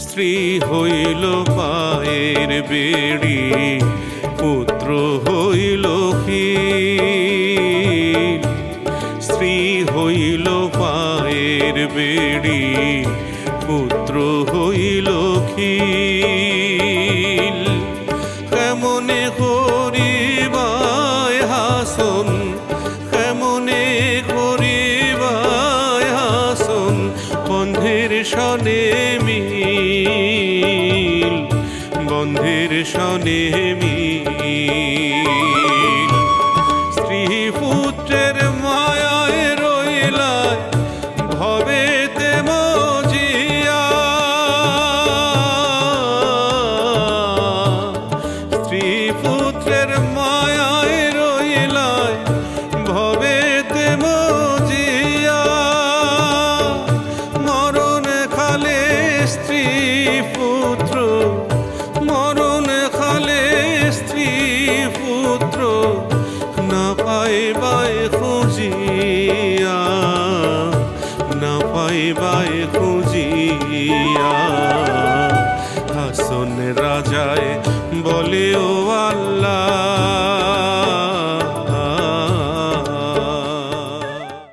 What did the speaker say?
স্ত্রী হইল পায়ের বেড়ি, পুত্র হইল খিল। স্ত্রী হইল পায়ের বেড়ি, পুত্র হইল খিল। কেমনে করিবায় হাসন, কেমনে করিবায় হাসন, বন্ধের সনে মিল, বন্ধের সনে মিল। স্ত্রী পুত্রের মায়ায় রইলায় ভবেতে মজিয়া, স্ত্রী পুত্রের মায়ায় রইলায় ভবেতে মজিয়া। মরণ খালে স্ত্রী পুত্র, মরণ খালে স্ত্রী পুত্র, না পাইবায় খুঁজিয়া, না পাইবায় খুঁজিয়া। হাসন রাজায় বলে ও আল্লাহ,